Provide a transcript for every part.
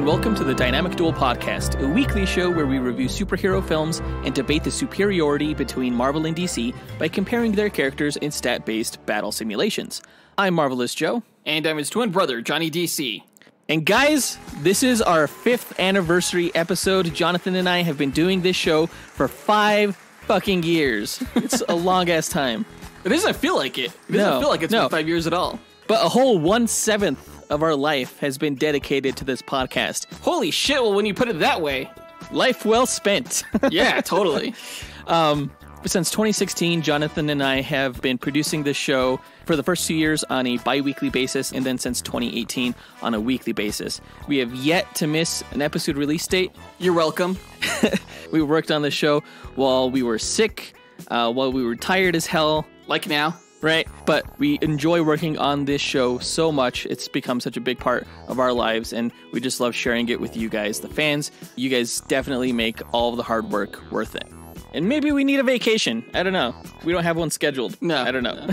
and welcome to the Dynamic Duel Podcast, a weekly show where we review superhero films and debate the superiority between Marvel and DC by comparing their characters in stat-based battle simulations. I'm Marvelous Joe. And I'm his twin brother, Johnny DC. And guys, this is our 5th anniversary episode. Jonathan and I have been doing this show for 5 fucking years. It's a long-ass time. It doesn't feel like it. It doesn't feel like it's been 5 years at all. But a whole 1/7 of our life has been dedicated to this podcast. Holy shit, well, when you put it that way. Life well spent. Yeah, totally. Since 2016, Jonathan and I have been producing this show for the first 2 years on a bi-weekly basis, and then since 2018 on a weekly basis. We have yet to miss an episode release date. You're welcome. We worked on the show while we were sick, while we were tired as hell. Like now. Right, but we enjoy working on this show so much. It's become such a big part of our lives, and we just love sharing it with you guys, the fans. You guys definitely make all of the hard work worth it. And maybe we need a vacation. I don't know. We don't have one scheduled. No. I don't know.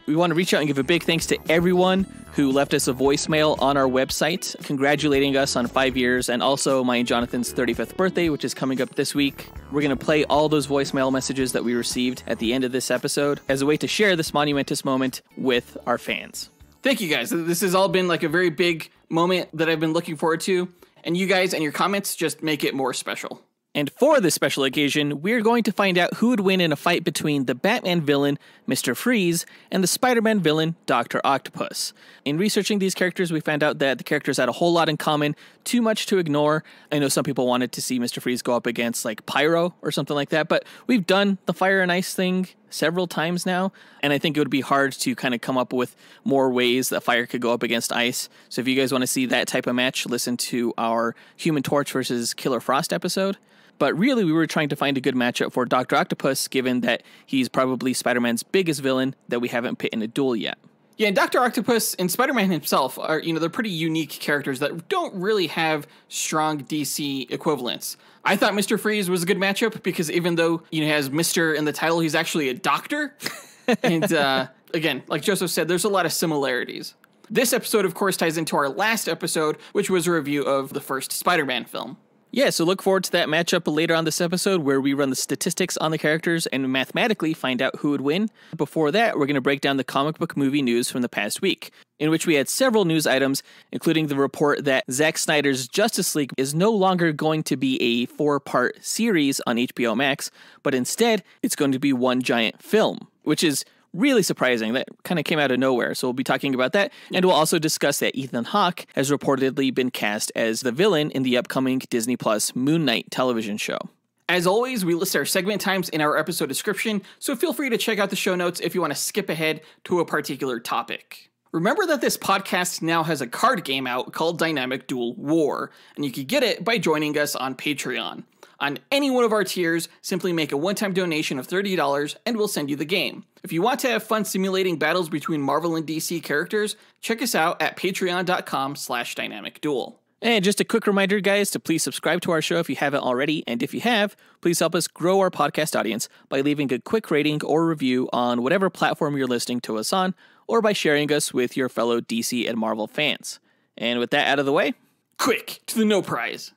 We want to reach out and give a big thanks to everyone who left us a voicemail on our website, congratulating us on 5 years, and also my and Jonathan's 35th birthday, which is coming up this week. We're going to play all those voicemail messages that we received at the end of this episode as a way to share this monumentous moment with our fans. Thank you, guys. This has all been like a very big moment that I've been looking forward to, and you guys and your comments just make it more special. And for this special occasion, we're going to find out who would win in a fight between the Batman villain, Mr. Freeze, and the Spider-Man villain, Dr. Octopus. In researching these characters, we found out that the characters had a whole lot in common, too much to ignore. I know some people wanted to see Mr. Freeze go up against, like, Pyro or something like that, but we've done the fire and ice thing several times now, and I think it would be hard to kind of come up with more ways that fire could go up against ice. So if you guys want to see that type of match, listen to our Human Torch versus Killer Frost episode. But really, we were trying to find a good matchup for Dr. Octopus, given that he's probably Spider-Man's biggest villain that we haven't pit in a duel yet. Yeah, and Dr. Octopus and Spider-Man himself are, they're pretty unique characters that don't really have strong DC equivalents. I thought Mr. Freeze was a good matchup because even though, he has Mr. in the title, he's actually a doctor. And again, like Joseph said, there's a lot of similarities. This episode, of course, ties into our last episode, which was a review of the first Spider-Man film. Yeah, so look forward to that matchup later on this episode where we run the statistics on the characters and mathematically find out who would win. Before that, we're going to break down the comic book movie news from the past week, in which we had several news items, including the report that Zack Snyder's Justice League is no longer going to be a 4-part series on HBO Max, but instead it's going to be one giant film, which is really surprising. That kind of came out of nowhere. So we'll be talking about that. And we'll also discuss that Ethan Hawke has reportedly been cast as the villain in the upcoming Disney Plus Moon Knight television show. As always, we list our segment times in our episode description, so feel free to check out the show notes if you want to skip ahead to a particular topic. Remember that this podcast now has a card game out called Dynamic Duel War, and you can get it by joining us on Patreon. On any one of our tiers, simply make a one-time donation of $30 and we'll send you the game. If you want to have fun simulating battles between Marvel and DC characters, check us out at patreon.com/dynamicduel. And just a quick reminder, guys, to please subscribe to our show if you haven't already. And if you have, please help us grow our podcast audience by leaving a quick rating or review on whatever platform you're listening to us on, or by sharing us with your fellow DC and Marvel fans. And with that out of the way, quick to the No Prize.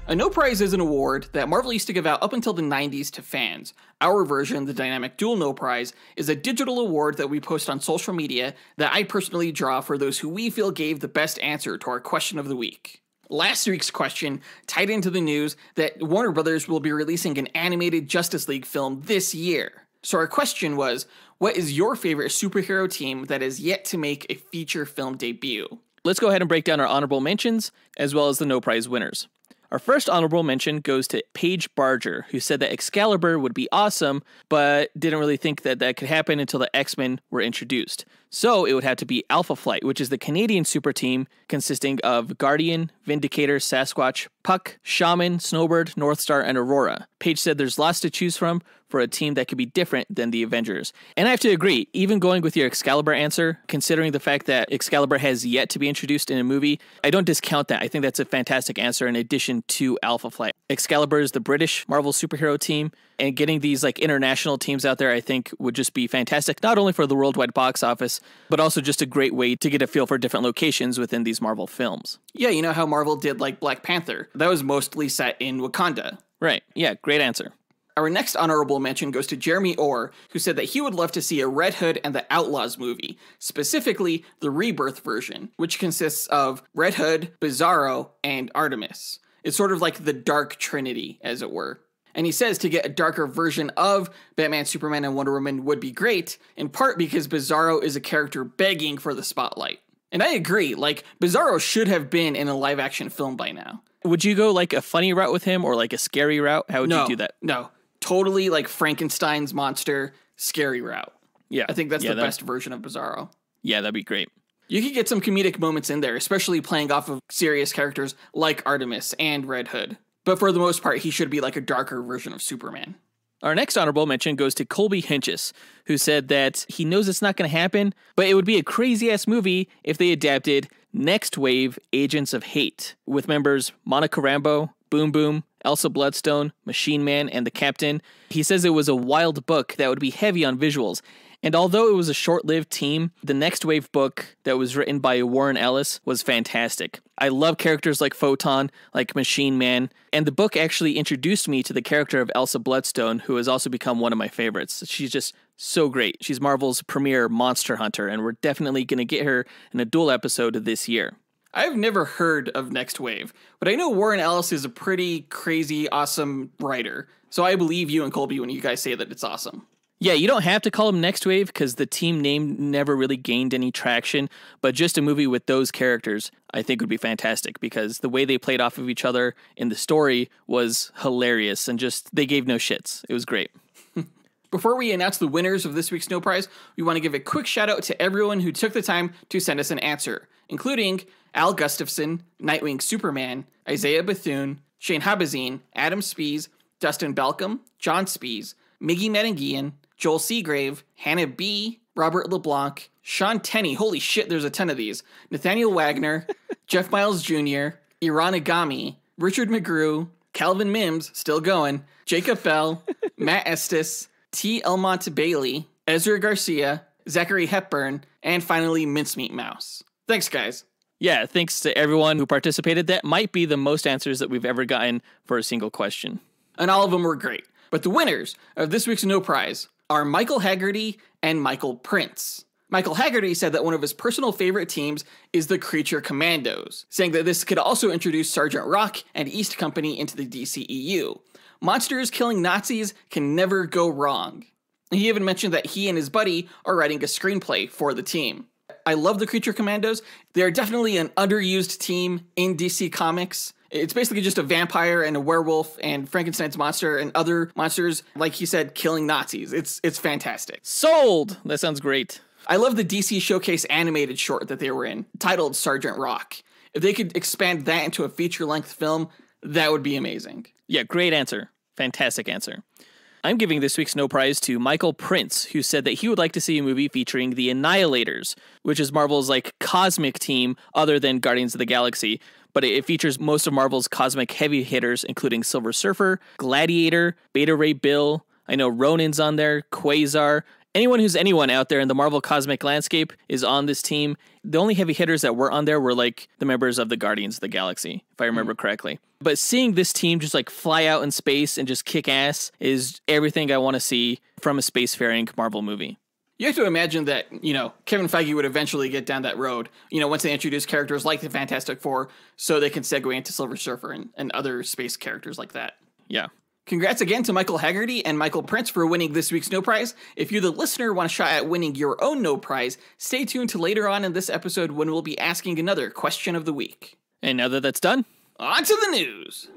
A No Prize is an award that Marvel used to give out up until the 90s to fans. Our version, the Dynamic Duel No Prize, is a digital award that we post on social media that I personally draw for those who we feel gave the best answer to our question of the week. Last week's question tied into the news that Warner Brothers will be releasing an animated Justice League film this year. So our question was, what is your favorite superhero team that is yet to make a feature film debut? Let's go ahead and break down our honorable mentions, as well as the No Prize winners. Our first honorable mention goes to Paige Barger, who said that Excalibur would be awesome, but didn't really think that that could happen until the X-Men were introduced. So it would have to be Alpha Flight, which is the Canadian super team consisting of Guardian, Vindicator, Sasquatch, Puck, Shaman, Snowbird, Northstar, and Aurora. Paige said there's lots to choose from for a team that could be different than the Avengers. And I have to agree, even going with your Excalibur answer, considering the fact that Excalibur has yet to be introduced in a movie, I don't discount that. I think that's a fantastic answer in addition to Alpha Flight. Excalibur is the British Marvel superhero team, and getting these like international teams out there I think would just be fantastic, not only for the worldwide box office, but also just a great way to get a feel for different locations within these Marvel films. Yeah, you know how Marvel did like Black Panther? That was mostly set in Wakanda. Right, yeah, great answer. Our next honorable mention goes to Jeremy Orr, who said that he would love to see a Red Hood and the Outlaws movie, specifically the Rebirth version, which consists of Red Hood, Bizarro, and Artemis. It's sort of like the Dark Trinity, as it were. And he says to get a darker version of Batman, Superman, and Wonder Woman would be great, in part because Bizarro is a character begging for the spotlight. And I agree, like, Bizarro should have been in a live-action film by now. Would you go like a funny route with him or like a scary route? How would you do that? No. Totally like Frankenstein's monster, scary route. Yeah. I think that's the best version of Bizarro. Yeah, that'd be great. You could get some comedic moments in there, especially playing off of serious characters like Artemis and Red Hood. But for the most part, he should be like a darker version of Superman. Our next honorable mention goes to Colby Hinches, who said that he knows it's not going to happen, but it would be a crazy-ass movie if they adapted Next Wave Agents of Hate, with members Monica Rambeau, Boom Boom, Elsa Bloodstone, Machine Man, and the Captain. He says it was a wild book that would be heavy on visuals. And although it was a short-lived team, the Next Wave book that was written by Warren Ellis was fantastic. I love characters like Photon, like Machine Man, and the book actually introduced me to the character of Elsa Bloodstone, who has also become one of my favorites. She's just so great. She's Marvel's premier monster hunter, and we're definitely going to get her in a dual episode this year. I've never heard of Next Wave, but I know Warren Ellis is a pretty crazy, awesome writer. So I believe you and Colby when you guys say that it's awesome. Yeah, you don't have to call him Next Wave because the team name never really gained any traction, but just a movie with those characters I think would be fantastic because the way they played off of each other in the story was hilarious and just they gave no shits. It was great. Before we announce the winners of this week's No Prize, we want to give a quick shout out to everyone who took the time to send us an answer, including Al Gustafson, Nightwing Superman, Isaiah Bethune, Shane Habazine, Adam Spees, Dustin Balcom, John Spees, Miggy Metangian, Joel Seagrave, Hannah B., Robert LeBlanc, Sean Tenney, holy shit, there's a ton of these, Nathaniel Wagner, Jeff Miles Jr., Iran Agami, Richard McGrew, Calvin Mims, still going, Jacob Bell, Matt Estes, T. Elmont Bailey, Ezra Garcia, Zachary Hepburn, and finally Mincemeat Mouse. Thanks, guys. Yeah, thanks to everyone who participated. That might be the most answers that we've ever gotten for a single question. And all of them were great. But the winners of this week's No Prize are Michael Haggerty and Michael Prince. Michael Haggerty said that one of his personal favorite teams is the Creature Commandos, saying that this could also introduce Sergeant Rock and East Company into the DCEU. Monsters killing Nazis can never go wrong. He even mentioned that he and his buddy are writing a screenplay for the team. I love the Creature Commandos. They're definitely an underused team in DC Comics. It's basically just a vampire and a werewolf and Frankenstein's monster and other monsters, like he said, killing Nazis. It's fantastic. Sold! That sounds great. I love the DC Showcase animated short that they were in, titled Sergeant Rock. If they could expand that into a feature-length film, that would be amazing. Yeah, great answer. Fantastic answer. I'm giving this week's No Prize to Michael Prince, who said that he would like to see a movie featuring the Annihilators, which is Marvel's like cosmic team other than Guardians of the Galaxy, but it features most of Marvel's cosmic heavy hitters, including Silver Surfer, Gladiator, Beta Ray Bill, I know Ronin's on there, Quasar. Anyone who's anyone out there in the Marvel cosmic landscape is on this team. The only heavy hitters that were on there were like the members of the Guardians of the Galaxy, if I remember correctly. But seeing this team just like fly out in space and just kick ass is everything I want to see from a spacefaring Marvel movie. You have to imagine that, Kevin Feige would eventually get down that road, once they introduce characters like the Fantastic Four, so they can segue into Silver Surfer and other space characters like that. Yeah. Congrats again to Michael Haggerty and Michael Prince for winning this week's No Prize. If you, the listener, want a shot at winning your own No Prize, stay tuned to later on in this episode when we'll be asking another question of the week. And now that that's done, on to the news.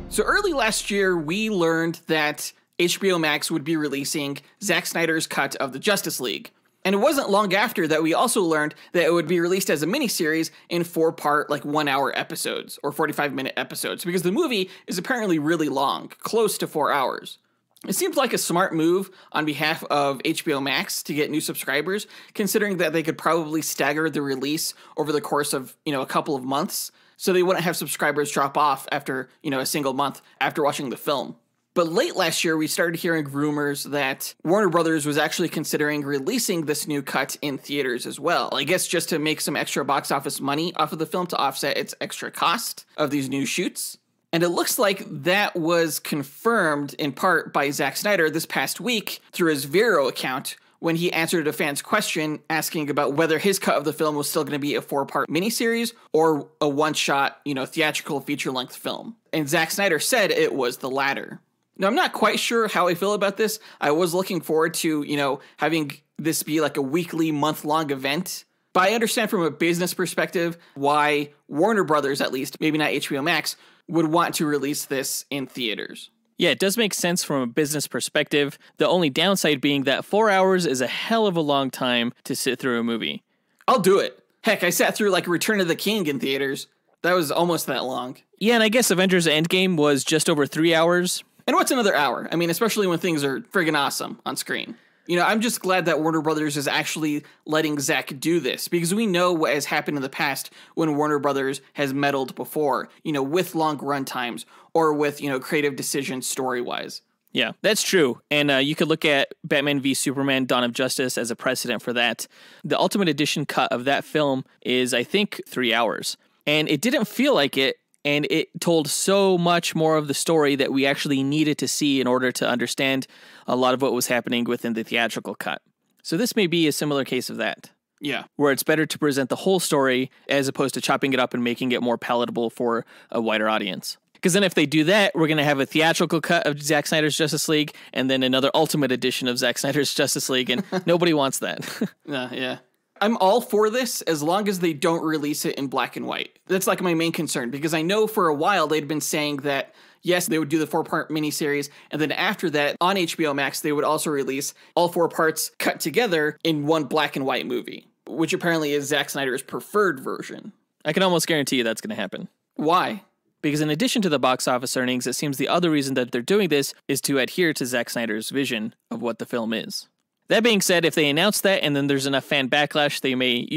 So early last year, we learned that HBO Max would be releasing Zack Snyder's cut of the Justice League. And it wasn't long after that we also learned that it would be released as a miniseries in 4-part, like 1-hour episodes or 45-minute episodes, because the movie is apparently really long, close to 4 hours. It seems like a smart move on behalf of HBO Max to get new subscribers, considering that they could probably stagger the release over the course of, a couple of months, so they wouldn't have subscribers drop off after, a single month after watching the film. But late last year, we started hearing rumors that Warner Brothers was actually considering releasing this new cut in theaters as well. I guess just to make some extra box office money off of the film to offset its extra cost of these new shoots. And it looks like that was confirmed in part by Zack Snyder this past week through his Vero account when he answered a fan's question asking about whether his cut of the film was still going to be a 4-part miniseries or a one-shot, theatrical feature-length film. And Zack Snyder said it was the latter. Now, I'm not quite sure how I feel about this. I was looking forward to, having this be like a weekly, month-long event. But I understand from a business perspective why Warner Brothers, at least, maybe not HBO Max, would want to release this in theaters. Yeah, it does make sense from a business perspective. The only downside being that 4 hours is a hell of a long time to sit through a movie. I'll do it. Heck, I sat through like Return of the King in theaters. That was almost that long. Yeah, and I guess Avengers Endgame was just over 3 hours. And what's another hour? I mean, especially when things are friggin' awesome on screen. I'm just glad that Warner Brothers is actually letting Zack do this, because we know what has happened in the past when Warner Brothers has meddled before, with long run times or with, creative decisions story-wise. Yeah, that's true. And you could look at Batman v Superman: Dawn of Justice as a precedent for that. The Ultimate Edition cut of that film is, I think, 3 hours. And it didn't feel like it. And it told so much more of the story that we actually needed to see in order to understand a lot of what was happening within the theatrical cut. So this may be a similar case of that. Yeah. Where it's better to present the whole story as opposed to chopping it up and making it more palatable for a wider audience. Because then if they do that, we're going to have a theatrical cut of Zack Snyder's Justice League and then another Ultimate Edition of Zack Snyder's Justice League, and nobody wants that. Yeah. I'm all for this as long as they don't release it in black and white. That's like my main concern, because I know for a while they'd been saying that, yes, they would do the 4-part miniseries, and then after that, on HBO Max, they would also release all 4 parts cut together in one black and white movie, which apparently is Zack Snyder's preferred version. I can almost guarantee you that's going to happen. Why? Because in addition to the box office earnings, it seems the other reason that they're doing this is to adhere to Zack Snyder's vision of what the film is. That being said, if they announce that and then there's enough fan backlash, they may,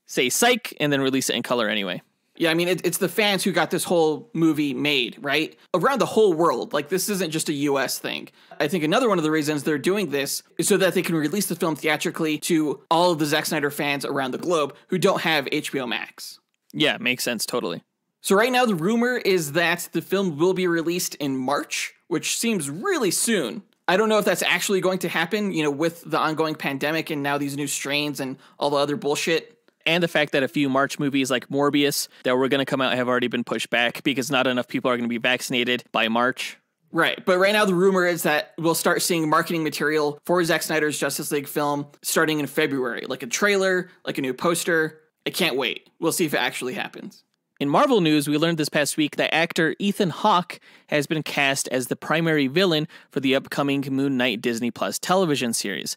say psych and then release it in color anyway. Yeah, I mean, it's the fans who got this whole movie made, right? Around the whole world. Like, this isn't just a US thing. I think another one of the reasons they're doing this is so that they can release the film theatrically to all of the Zack Snyder fans around the globe who don't have HBO Max. Yeah, makes sense, totally. So right now, the rumor is that the film will be released in March, which seems really soon. I don't know if that's actually going to happen, with the ongoing pandemic and now these new strains and all the other bullshit. And the fact that a few March movies like Morbius that were going to come out have already been pushed back because not enough people are going to be vaccinated by March. Right, but right now the rumor is that we'll start seeing marketing material for Zack Snyder's Justice League film starting in February, like a trailer, like a new poster. I can't wait. We'll see if it actually happens. In Marvel news, we learned this past week that actor Ethan Hawke has been cast as the primary villain for the upcoming Moon Knight Disney Plus television series.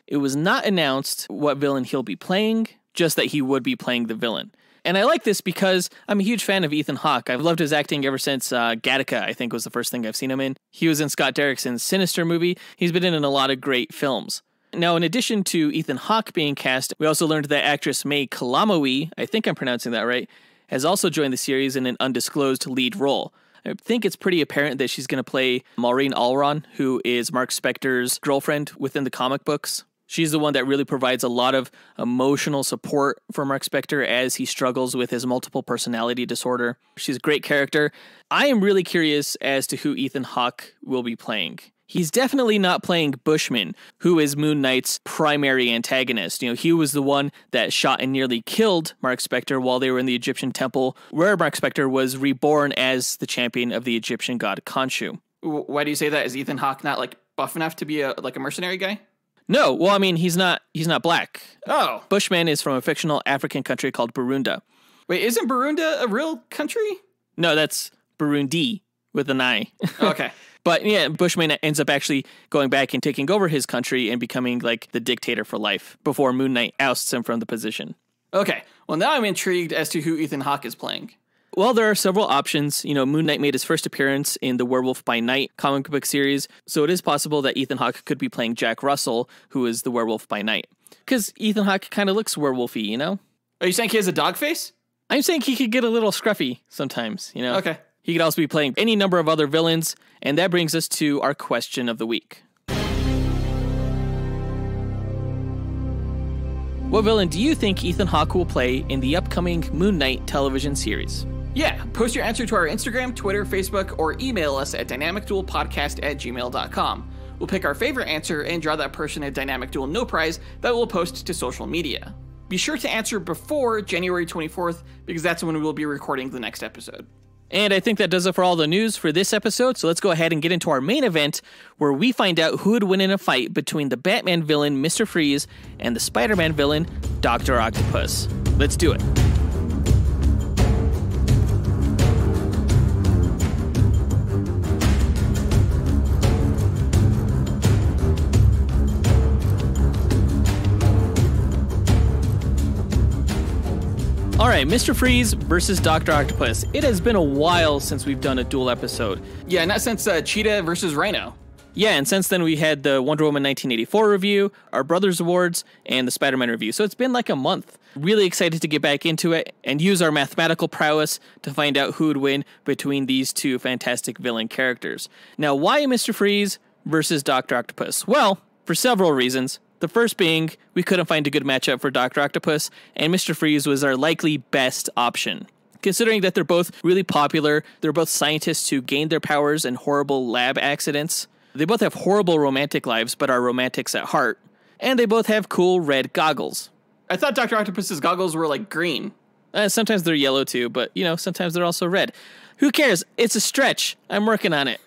It was not announced what villain he'll be playing, just that he would be playing the villain. And I like this because I'm a huge fan of Ethan Hawke. I've loved his acting ever since Gattaca, I think was the first thing I've seen him in. He was in Scott Derrickson's Sinister movie. He's been in a lot of great films. Now, in addition to Ethan Hawke being cast, we also learned that actress May Kalamaui, I think I'm pronouncing that right, has also joined the series in an undisclosed lead role. I think it's pretty apparent that she's going to play Maureen Allron, who is Mark Spector's girlfriend within the comic books. She's the one that really provides a lot of emotional support for Mark Spector as he struggles with his multiple personality disorder. She's a great character. I am really curious as to who Ethan Hawke will be playing. He's definitely not playing Bushman, who is Moon Knight's primary antagonist. He was the one that shot and nearly killed Mark Spector while they were in the Egyptian temple, where Mark Spector was reborn as the champion of the Egyptian god Khonshu. Why do you say that? Is Ethan Hawke not buff enough to be a mercenary guy? No, well, I mean, he's not black. Oh. Bushman is from a fictional African country called Burunda. Wait, isn't Burunda a real country? No, that's Burundi with an I. Okay. But yeah, Bushman ends up actually going back and taking over his country and becoming like the dictator for life before Moon Knight ousts him from the position. Okay, well now I'm intrigued as to who Ethan Hawke is playing. Well, there are several options. Moon Knight made his first appearance in the Werewolf by Night comic book series, so it is possible that Ethan Hawke could be playing Jack Russell, who is the Werewolf by Night. Because Ethan Hawke kind of looks werewolfy, Are you saying he has a dog face? I'm saying he could get a little scruffy sometimes, Okay. He could also be playing any number of other villains, and that brings us to our question of the week. What villain do you think Ethan Hawke will play in the upcoming Moon Knight television series? Yeah, post your answer to our Instagram, Twitter, Facebook, or email us at dynamicduelpodcast@gmail.com. We'll pick our favorite answer and draw that person a Dynamic Duel No Prize that we'll post to social media. Be sure to answer before January 24th, because that's when we will be recording the next episode. And I think that does it for all the news for this episode, so let's go ahead and get into our main event, where we find out who would win in a fight between the Batman villain, Mr. Freeze, and the Spider-Man villain, Dr. Octopus. Let's do it. Alright, Mr. Freeze versus Dr. Octopus. It has been a while since we've done a duel episode. Yeah, not since Cheetah versus Rhino. Yeah, and since then we had the Wonder Woman 1984 review, our Brothers Awards, and the Spider-Man review. So it's been like a month. Really excited to get back into it and use our mathematical prowess to find out who would win between these two fantastic villain characters. Now, why Mr. Freeze versus Dr. Octopus? Well, for several reasons. The first being, we couldn't find a good matchup for Dr. Octopus, and Mr. Freeze was our likely best option. Considering that they're both really popular, they're both scientists who gained their powers in horrible lab accidents. They both have horrible romantic lives, but are romantics at heart. And they both have cool red goggles. I thought Dr. Octopus's goggles were like green. Sometimes they're yellow too, but sometimes they're also red. Who cares? It's a stretch. I'm working on it.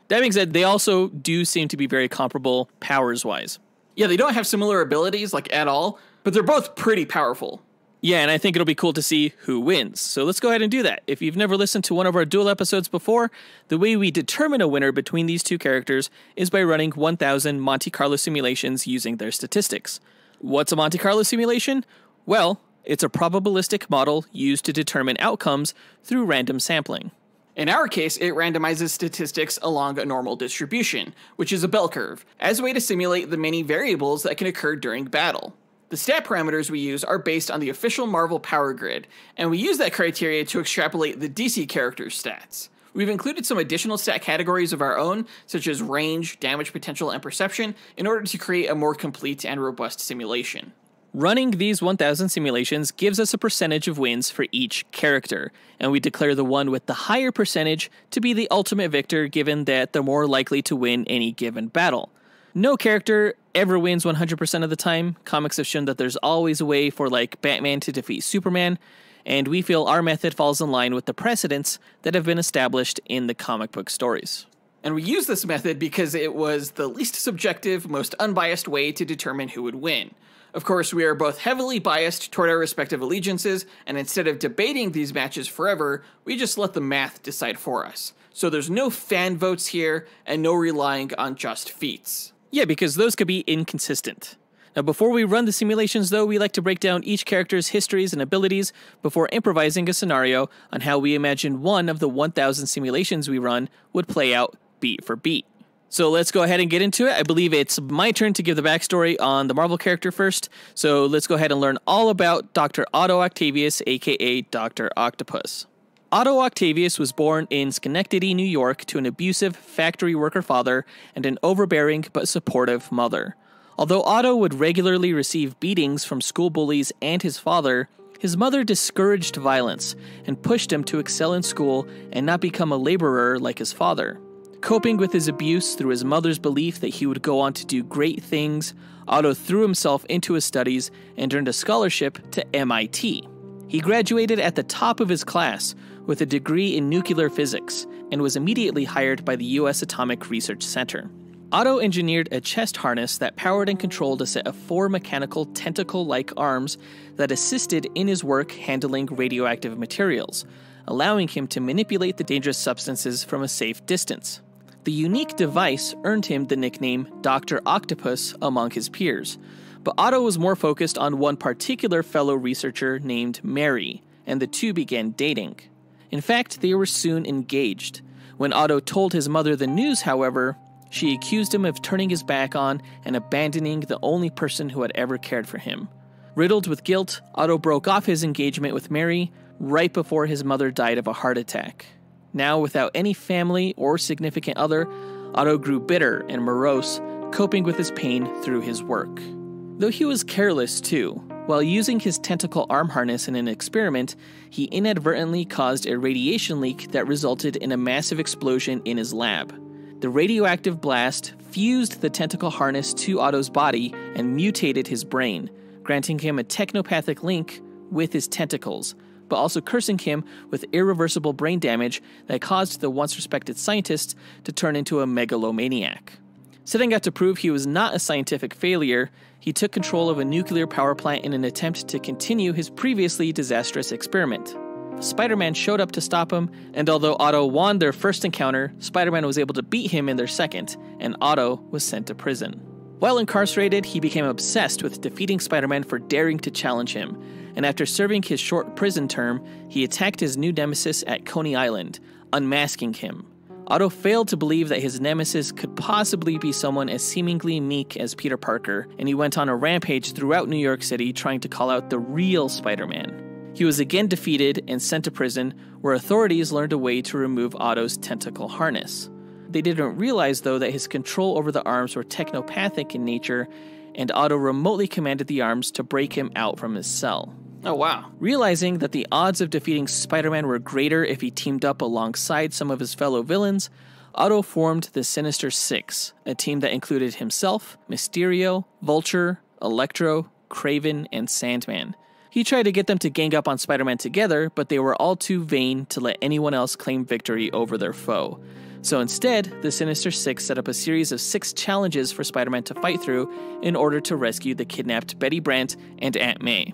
That being said, they also do seem to be very comparable powers-wise. Yeah, they don't have similar abilities, like, at all, but they're both pretty powerful. Yeah, and I think it'll be cool to see who wins. So let's go ahead and do that. If you've never listened to one of our duel episodes before, the way we determine a winner between these two characters is by running 1,000 Monte Carlo simulations using their statistics. What's a Monte Carlo simulation? Well, it's a probabilistic model used to determine outcomes through random sampling. In our case, it randomizes statistics along a normal distribution, which is a bell curve, as a way to simulate the many variables that can occur during battle. The stat parameters we use are based on the official Marvel Power Grid, and we use that criteria to extrapolate the DC characters' stats. We've included some additional stat categories of our own, such as range, damage potential, and perception, in order to create a more complete and robust simulation. Running these 1,000 simulations gives us a percentage of wins for each character, and we declare the one with the higher percentage to be the ultimate victor, given that they're more likely to win any given battle. No character ever wins 100% of the time. Comics have shown that there's always a way for, like, Batman to defeat Superman, and we feel our method falls in line with the precedents that have been established in the comic book stories. And we use this method because it was the least subjective, most unbiased way to determine who would win. Of course, we are both heavily biased toward our respective allegiances, and instead of debating these matches forever, we just let the math decide for us. So there's no fan votes here, and no relying on just feats. Yeah, because those could be inconsistent. Now, before we run the simulations, though, we like to break down each character's histories and abilities before improvising a scenario on how we imagine one of the 1,000 simulations we run would play out beat for beat. So let's go ahead and get into it. I believe it's my turn to give the backstory on the Marvel character first. So let's go ahead and learn all about Dr. Otto Octavius, aka Dr. Octopus. Otto Octavius was born in Schenectady, New York, to an abusive factory worker father and an overbearing but supportive mother. Although Otto would regularly receive beatings from school bullies and his father, his mother discouraged violence and pushed him to excel in school and not become a laborer like his father. Coping with his abuse through his mother's belief that he would go on to do great things, Otto threw himself into his studies and earned a scholarship to MIT. He graduated at the top of his class with a degree in nuclear physics and was immediately hired by the U.S. Atomic Research Center. Otto engineered a chest harness that powered and controlled a set of 4 mechanical tentacle-like arms that assisted in his work handling radioactive materials, allowing him to manipulate the dangerous substances from a safe distance. The unique device earned him the nickname Dr. Octopus among his peers, but Otto was more focused on one particular fellow researcher named Mary, and the two began dating. In fact, they were soon engaged. When Otto told his mother the news, however, she accused him of turning his back on and abandoning the only person who had ever cared for him. Riddled with guilt, Otto broke off his engagement with Mary right before his mother died of a heart attack. Now, without any family or significant other, Otto grew bitter and morose, coping with his pain through his work. Though he was careless too. While using his tentacle arm harness in an experiment, he inadvertently caused a radiation leak that resulted in a massive explosion in his lab. The radioactive blast fused the tentacle harness to Otto's body and mutated his brain, granting him a technopathic link with his tentacles, but also cursing him with irreversible brain damage that caused the once respected scientist to turn into a megalomaniac. Setting out to prove he was not a scientific failure, he took control of a nuclear power plant in an attempt to continue his previously disastrous experiment. Spider-Man showed up to stop him, and although Otto won their first encounter, Spider-Man was able to beat him in their second, and Otto was sent to prison. While incarcerated, he became obsessed with defeating Spider-Man for daring to challenge him, and after serving his short prison term, he attacked his new nemesis at Coney Island, unmasking him. Otto failed to believe that his nemesis could possibly be someone as seemingly meek as Peter Parker, and he went on a rampage throughout New York City trying to call out the real Spider-Man. He was again defeated and sent to prison, where authorities learned a way to remove Otto's tentacle harness. They didn't realize, though, that his control over the arms were technopathic in nature, and Otto remotely commanded the arms to break him out from his cell. Oh, wow. Realizing that the odds of defeating Spider-Man were greater if he teamed up alongside some of his fellow villains, Otto formed the Sinister Six, a team that included himself, Mysterio, Vulture, Electro, Kraven, and Sandman. He tried to get them to gang up on Spider-Man together, but they were all too vain to let anyone else claim victory over their foe. So instead, the Sinister Six set up a series of 6 challenges for Spider-Man to fight through in order to rescue the kidnapped Betty Brant and Aunt May.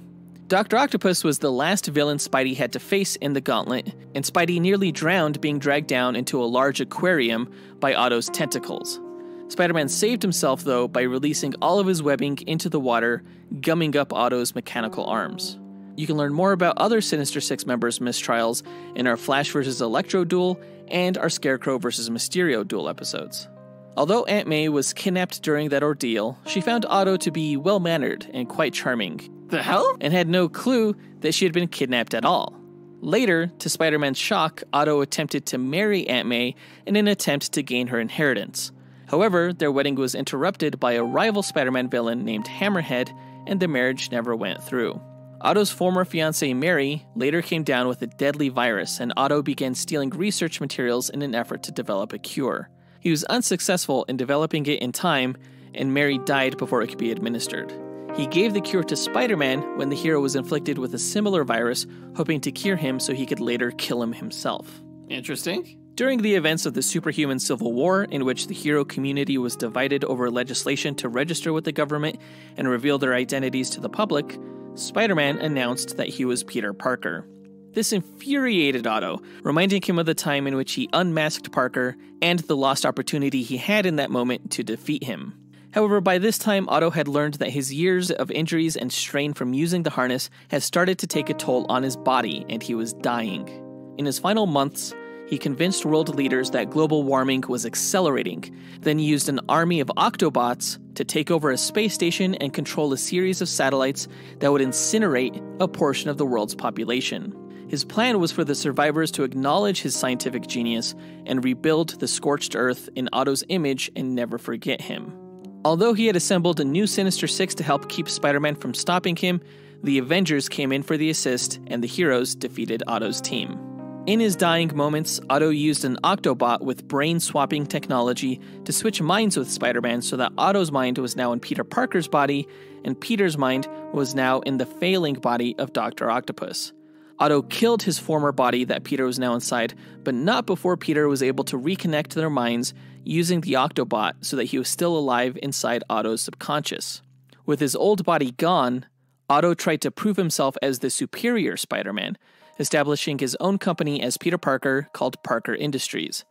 Dr. Octopus was the last villain Spidey had to face in the gauntlet, and Spidey nearly drowned being dragged down into a large aquarium by Otto's tentacles. Spider-Man saved himself, though, by releasing all of his webbing into the water, gumming up Otto's mechanical arms. You can learn more about other Sinister Six members' mistrials in our Flash vs. Electro duel and our Scarecrow vs. Mysterio duel episodes. Although Aunt May was kidnapped during that ordeal, she found Otto to be well-mannered and quite charming. The hell? And had no clue that she had been kidnapped at all. Later, to Spider-Man's shock, Otto attempted to marry Aunt May in an attempt to gain her inheritance. However, their wedding was interrupted by a rival Spider-Man villain named Hammerhead, and the marriage never went through. Otto's former fiancée Mary later came down with a deadly virus, and Otto began stealing research materials in an effort to develop a cure. He was unsuccessful in developing it in time, and Mary died before it could be administered. He gave the cure to Spider-Man when the hero was inflicted with a similar virus, hoping to cure him so he could later kill him himself. Interesting. During the events of the superhuman Civil War, in which the hero community was divided over legislation to register with the government and reveal their identities to the public, Spider-Man announced that he was Peter Parker. This infuriated Otto, reminding him of the time in which he unmasked Parker and the lost opportunity he had in that moment to defeat him. However, by this time, Otto had learned that his years of injuries and strain from using the harness had started to take a toll on his body, and he was dying. In his final months, he convinced world leaders that global warming was accelerating, then used an army of Octobots to take over a space station and control a series of satellites that would incinerate a portion of the world's population. His plan was for the survivors to acknowledge his scientific genius and rebuild the scorched earth in Otto's image and never forget him. Although he had assembled a new Sinister Six to help keep Spider-Man from stopping him, the Avengers came in for the assist, and the heroes defeated Otto's team. In his dying moments, Otto used an Octobot with brain-swapping technology to switch minds with Spider-Man so that Otto's mind was now in Peter Parker's body, and Peter's mind was now in the failing body of Dr. Octopus. Otto killed his former body that Peter was now inside, but not before Peter was able to reconnect their minds using the Octobot so that he was still alive inside Otto's subconscious. With his old body gone, Otto tried to prove himself as the superior Spider-Man. establishing his own company as Peter Parker called Parker Industries.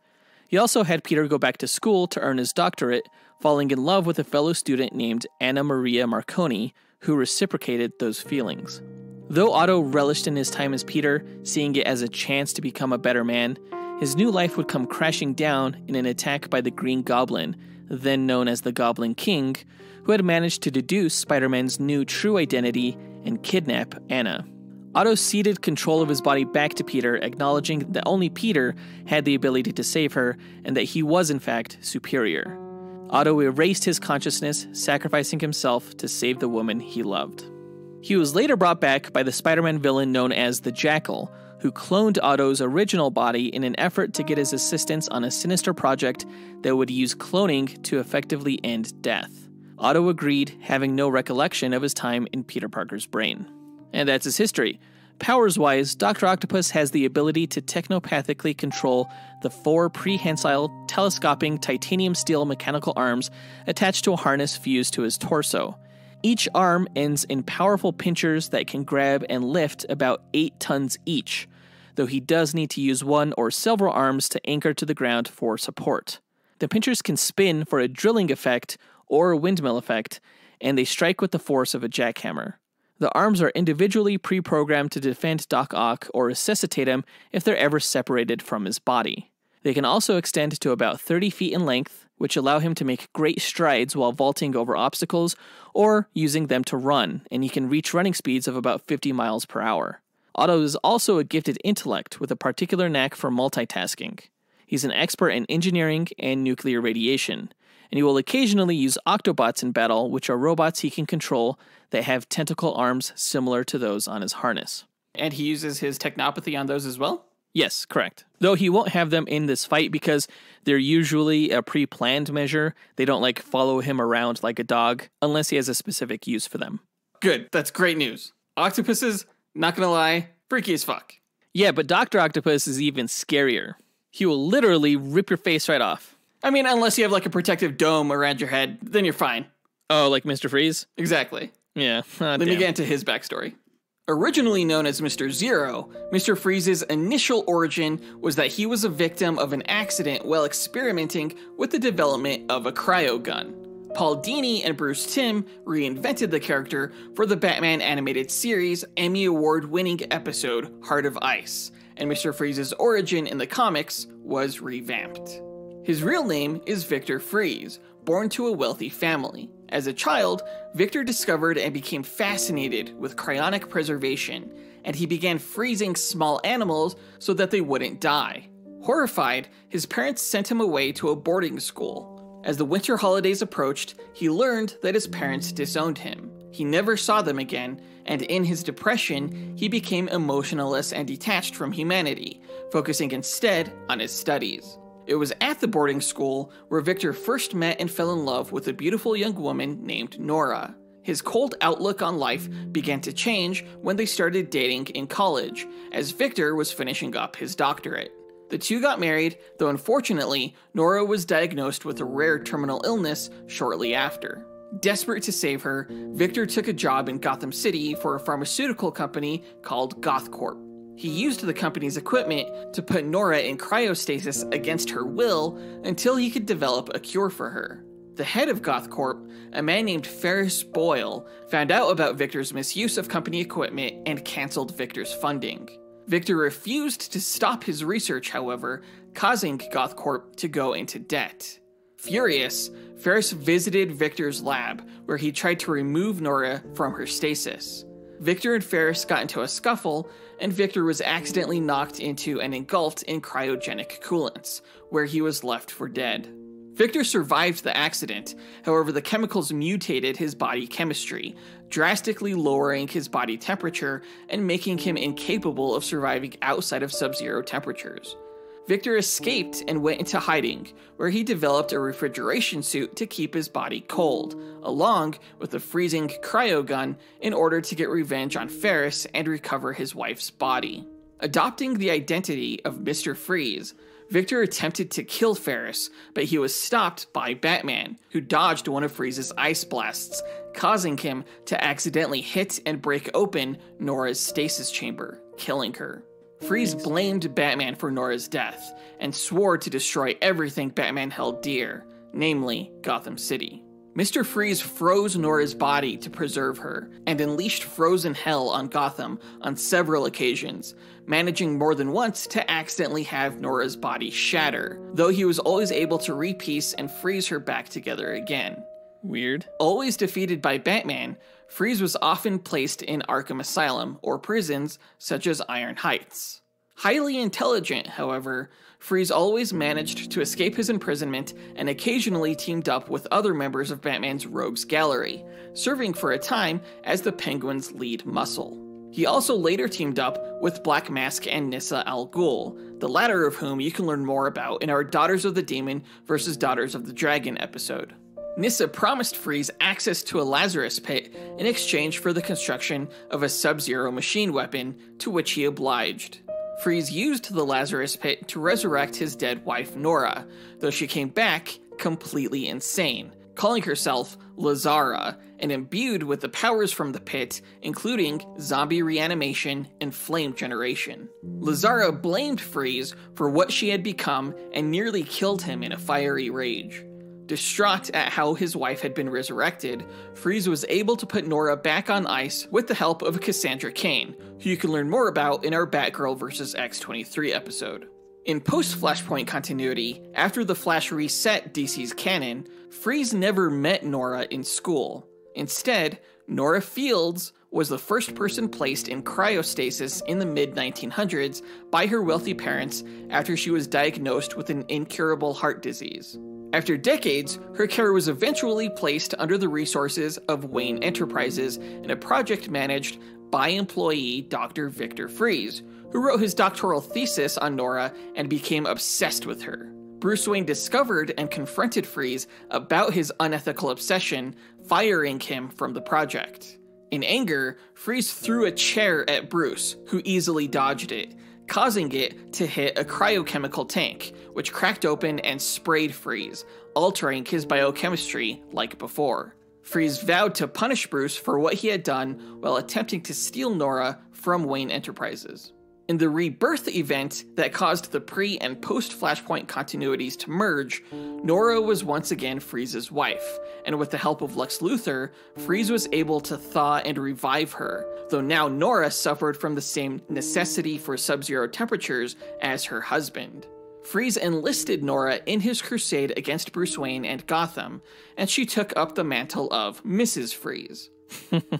He also had Peter go back to school to earn his doctorate, falling in love with a fellow student named Anna Maria Marconi, who reciprocated those feelings. Though Otto relished in his time as Peter, seeing it as a chance to become a better man, his new life would come crashing down in an attack by the Green Goblin, then known as the Goblin King, who had managed to deduce Spider-Man's new true identity and kidnap Anna. Otto ceded control of his body back to Peter, acknowledging that only Peter had the ability to save her, and that he was in fact superior. Otto erased his consciousness, sacrificing himself to save the woman he loved. He was later brought back by the Spider-Man villain known as the Jackal, who cloned Otto's original body in an effort to get his assistance on a sinister project that would use cloning to effectively end death. Otto agreed, having no recollection of his time in Peter Parker's brain. And that's his history. Powers-wise, Dr. Octopus has the ability to technopathically control the 4 prehensile, telescoping titanium steel mechanical arms attached to a harness fused to his torso. Each arm ends in powerful pinchers that can grab and lift about 8 tons each, though he does need to use one or several arms to anchor to the ground for support. The pinchers can spin for a drilling effect or a windmill effect, and they strike with the force of a jackhammer. The arms are individually pre-programmed to defend Doc Ock or resuscitate him if they're ever separated from his body. They can also extend to about 30 feet in length, which allow him to make great strides while vaulting over obstacles or using them to run, and he can reach running speeds of about 50 miles per hour. Otto is also a gifted intellect with a particular knack for multitasking. He's an expert in engineering and nuclear radiation, and he will occasionally use Octobots in battle, which are robots he can control that have tentacle arms similar to those on his harness. And he uses his technopathy on those as well? Yes, correct. Though he won't have them in this fight because they're usually a pre-planned measure. They don't follow him around like a dog unless he has a specific use for them. Good, that's great news. Octopuses, not gonna lie, freaky as fuck. Yeah, but Dr. Octopus is even scarier. He will literally rip your face right off. I mean, unless you have a protective dome around your head, then you're fine. Oh, like Mr. Freeze? Exactly. Yeah. Let me get into his backstory. Originally known as Mr. Zero, Mr. Freeze's initial origin was that he was a victim of an accident while experimenting with the development of a cryogun. Paul Dini and Bruce Timm reinvented the character for the Batman animated series Emmy Award-winning episode Heart of Ice, and Mr. Freeze's origin in the comics was revamped. His real name is Victor Freeze, born to a wealthy family. As a child, Victor discovered and became fascinated with cryonic preservation, and he began freezing small animals so that they wouldn't die. Horrified, his parents sent him away to a boarding school. As the winter holidays approached, he learned that his parents disowned him. He never saw them again, and in his depression, he became emotionless and detached from humanity, focusing instead on his studies. It was at the boarding school where Victor first met and fell in love with a beautiful young woman named Nora. His cold outlook on life began to change when they started dating in college, as Victor was finishing up his doctorate. The two got married, though unfortunately, Nora was diagnosed with a rare terminal illness shortly after. Desperate to save her, Victor took a job in Gotham City for a pharmaceutical company called GothCorp. He used the company's equipment to put Nora in cryostasis against her will until he could develop a cure for her. The head of GothCorp, a man named Ferris Boyle, found out about Victor's misuse of company equipment and canceled Victor's funding. Victor refused to stop his research, however, causing GothCorp to go into debt. Furious, Ferris visited Victor's lab, where he tried to remove Nora from her stasis. Victor and Ferris got into a scuffle, and Victor was accidentally knocked into and engulfed in cryogenic coolants, where he was left for dead. Victor survived the accident, however the chemicals mutated his body chemistry, drastically lowering his body temperature and making him incapable of surviving outside of sub-zero temperatures. Victor escaped and went into hiding, where he developed a refrigeration suit to keep his body cold, along with a freezing cryogun in order to get revenge on Ferris and recover his wife's body. Adopting the identity of Mr. Freeze, Victor attempted to kill Ferris, but he was stopped by Batman, who dodged one of Freeze's ice blasts, causing him to accidentally hit and break open Nora's stasis chamber, killing her. Freeze blamed Batman for Nora's death, and swore to destroy everything Batman held dear, namely Gotham City. Mr. Freeze froze Nora's body to preserve her, and unleashed frozen hell on Gotham on several occasions, managing more than once to accidentally have Nora's body shatter, though he was always able to repiece and freeze her back together again. Weird. Always defeated by Batman, Freeze was often placed in Arkham Asylum or prisons such as Iron Heights. Highly intelligent, however, Freeze always managed to escape his imprisonment and occasionally teamed up with other members of Batman's Rogues Gallery, serving for a time as the Penguin's lead muscle. He also later teamed up with Black Mask and Nyssa Al Ghul, the latter of whom you can learn more about in our Daughters of the Demon vs. Daughters of the Dragon episode. Nyssa promised Freeze access to a Lazarus Pit in exchange for the construction of a Sub-Zero machine weapon, to which he obliged. Freeze used the Lazarus Pit to resurrect his dead wife Nora, though she came back completely insane, calling herself Lazara, and imbued with the powers from the pit, including zombie reanimation and flame generation. Lazara blamed Freeze for what she had become and nearly killed him in a fiery rage. Distraught at how his wife had been resurrected, Freeze was able to put Nora back on ice with the help of Cassandra Cain, who you can learn more about in our Batgirl vs. X-23 episode. In post-Flashpoint continuity, after the Flash reset DC's canon, Freeze never met Nora in school. Instead, Nora Fields was the first person placed in cryostasis in the mid-1900s by her wealthy parents after she was diagnosed with an incurable heart disease. After decades, her care was eventually placed under the resources of Wayne Enterprises in a project managed by employee Dr. Victor Freeze, who wrote his doctoral thesis on Nora and became obsessed with her. Bruce Wayne discovered and confronted Freeze about his unethical obsession, firing him from the project. In anger, Freeze threw a chair at Bruce, who easily dodged it, causing it to hit a cryochemical tank, which cracked open and sprayed Freeze, altering his biochemistry like before. Freeze vowed to punish Bruce for what he had done while attempting to steal Nora from Wayne Enterprises. In the rebirth event that caused the pre- and post-Flashpoint continuities to merge, Nora was once again Freeze's wife, and with the help of Lex Luthor, Freeze was able to thaw and revive her, though now Nora suffered from the same necessity for sub-zero temperatures as her husband. Freeze enlisted Nora in his crusade against Bruce Wayne and Gotham, and she took up the mantle of Mrs. Freeze.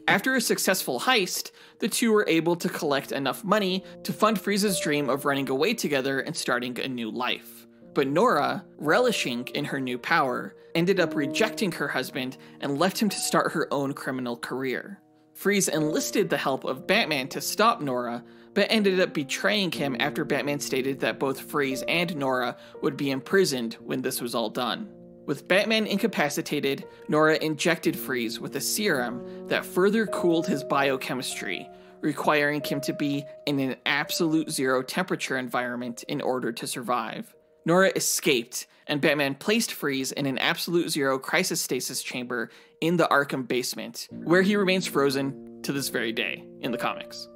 After a successful heist, the two were able to collect enough money to fund Freeze's dream of running away together and starting a new life. But Nora, relishing in her new power, ended up rejecting her husband and left him to start her own criminal career. Freeze enlisted the help of Batman to stop Nora, but ended up betraying him after Batman stated that both Freeze and Nora would be imprisoned when this was all done. With Batman incapacitated, Nora injected Freeze with a serum that further cooled his biochemistry, requiring him to be in an absolute zero temperature environment in order to survive. Nora escaped, and Batman placed Freeze in an absolute zero crisis stasis chamber in the Arkham basement, where he remains frozen to this very day in the comics.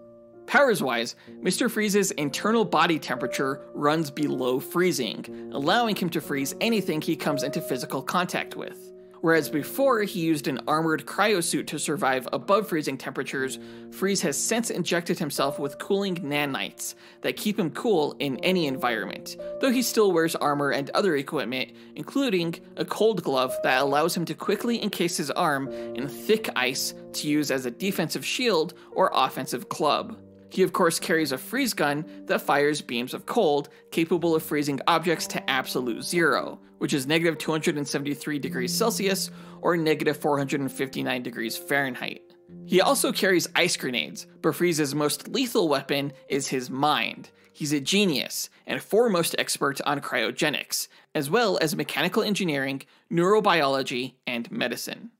Powers-wise, Mr. Freeze's internal body temperature runs below freezing, allowing him to freeze anything he comes into physical contact with. Whereas before he used an armored cryosuit to survive above freezing temperatures, Freeze has since injected himself with cooling nanites that keep him cool in any environment, though he still wears armor and other equipment, including a cold glove that allows him to quickly encase his arm in thick ice to use as a defensive shield or offensive club. He of course carries a freeze gun that fires beams of cold, capable of freezing objects to absolute zero, which is negative 273 degrees Celsius or negative 459 degrees Fahrenheit. He also carries ice grenades, but Freeze's most lethal weapon is his mind. He's a genius and foremost expert on cryogenics, as well as mechanical engineering, neurobiology, and medicine.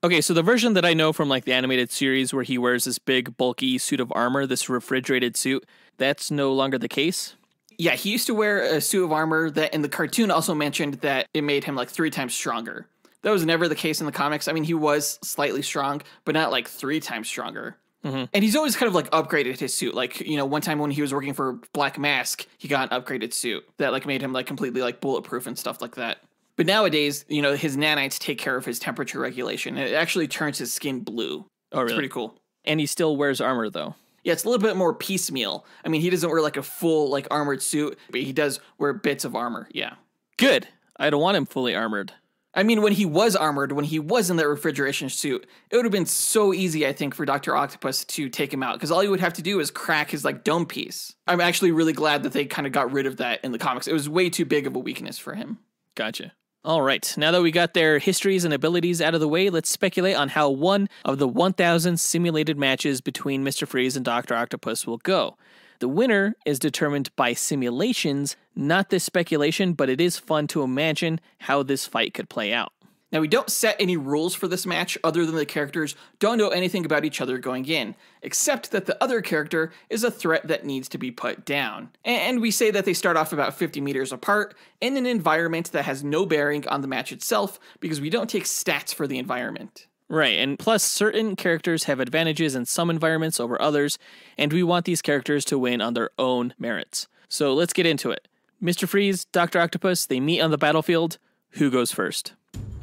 Okay, so the version that I know from like the animated series where he wears this big bulky suit of armor, this refrigerated suit, that's no longer the case? Yeah, he used to wear a suit of armor that in the cartoon also mentioned that it made him like 3 times stronger. That was never the case in the comics. I mean, he was slightly strong, but not like 3 times stronger. And he's always kind of like upgraded his suit. Like, you know, one time when he was working for Black Mask, he got an upgraded suit that like made him like completely like bulletproof and stuff like that. But nowadays, you know, his nanites take care of his temperature regulation. It actually turns his skin blue. Oh, really? It's pretty cool. And he still wears armor, though. Yeah, it's a little bit more piecemeal. I mean, he doesn't wear like a full like armored suit, but he does wear bits of armor. Yeah. Good. I don't want him fully armored. I mean, when he was armored, when he was in that refrigeration suit, it would have been so easy, I think, for Dr. Octopus to take him out, because all he would have to do is crack his, like, dome piece. I'm actually really glad that they kind of got rid of that in the comics. It was way too big of a weakness for him. Gotcha. All right, now that we got their histories and abilities out of the way, let's speculate on how one of the 1,000 simulated matches between Mr. Freeze and Dr. Octopus will go. The winner is determined by simulations, not this speculation, but it is fun to imagine how this fight could play out. Now, we don't set any rules for this match other than the characters don't know anything about each other going in, except that the other character is a threat that needs to be put down. And we say that they start off about 50 meters apart in an environment that has no bearing on the match itself, because we don't take stats for the environment. Right, and plus certain characters have advantages in some environments over others, and we want these characters to win on their own merits. So let's get into it. Mr. Freeze, Dr. Octopus, they meet on the battlefield. Who goes first?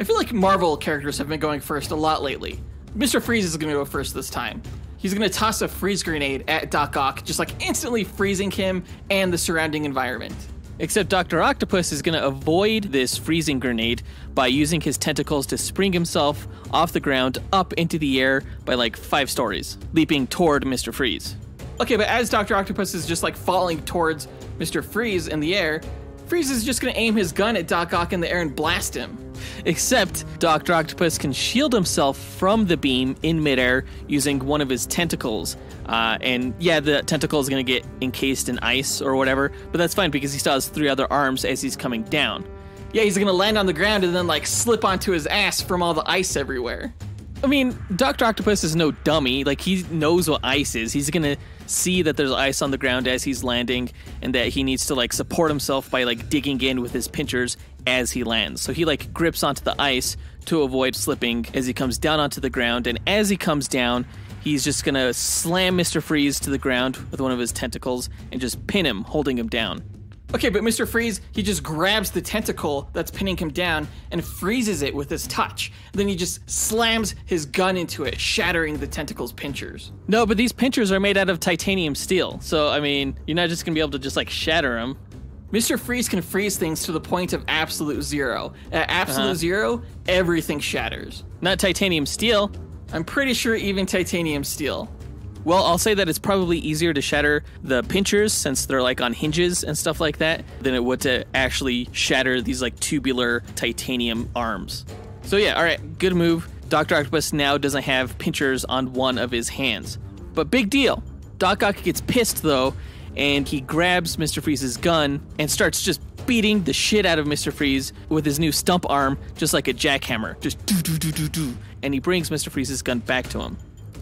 I feel like Marvel characters have been going first a lot lately. Mr. Freeze is going to go first this time. He's going to toss a freeze grenade at Doc Ock, just like instantly freezing him and the surrounding environment. Except Dr. Octopus is going to avoid this freezing grenade by using his tentacles to spring himself off the ground up into the air by like 5 stories, leaping toward Mr. Freeze. Okay, but as Dr. Octopus is just like falling towards Mr. Freeze in the air, Freeze is just going to aim his gun at Doc Ock in the air and blast him. Except Dr. Octopus can shield himself from the beam in midair using one of his tentacles. And yeah, the tentacle is going to get encased in ice or whatever, but that's fine because he still has 3 other arms as he's coming down. Yeah, he's going to land on the ground and then like slip onto his ass from all the ice everywhere. I mean, Dr. Octopus is no dummy. Like, he knows what ice is. He's gonna see that there's ice on the ground as he's landing and that he needs to, like, support himself by, like, digging in with his pinchers as he lands. So he, like, grips onto the ice to avoid slipping as he comes down onto the ground. And as he comes down, he's just gonna slam Mr. Freeze to the ground with one of his tentacles and just pin him, holding him down. Okay, but Mr. Freeze, he just grabs the tentacle that's pinning him down and freezes it with his touch. Then he just slams his gun into it, shattering the tentacle's pinchers. No, but these pinchers are made out of titanium steel. So, I mean, you're not just going to be able to just, like, shatter them. Mr. Freeze can freeze things to the point of absolute zero. At absolute zero, everything shatters. Not titanium steel. I'm pretty sure even titanium steel. Well, I'll say that it's probably easier to shatter the pinchers since they're like on hinges and stuff like that than it would to actually shatter these like tubular titanium arms. So yeah, all right, good move. Dr. Octopus now doesn't have pinchers on one of his hands. But big deal. Doc Ock gets pissed though, and he grabs Mr. Freeze's gun and starts just beating the shit out of Mr. Freeze with his new stump arm, just like a jackhammer. Just do. And he brings Mr. Freeze's gun back to him.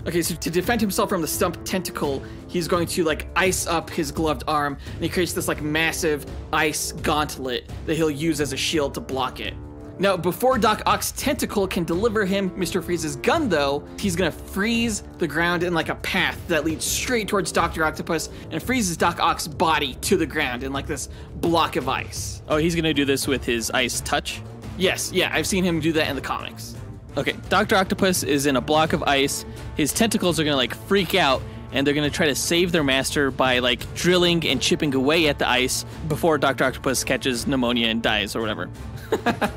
Okay, so to defend himself from the stump tentacle, he's going to like ice up his gloved arm, and he creates this like massive ice gauntlet that he'll use as a shield to block it. Now, before Doc Ock's tentacle can deliver him Mr. Freeze's gun, though, he's gonna freeze the ground in like a path that leads straight towards Dr. Octopus and freezes Doc Ock's body to the ground in like this block of ice. Oh, he's gonna do this with his ice touch? Yes, yeah, I've seen him do that in the comics. Okay, Dr. Octopus is in a block of ice. His tentacles are gonna like freak out, and they're gonna try to save their master by like drilling and chipping away at the ice before Dr. Octopus catches pneumonia and dies or whatever.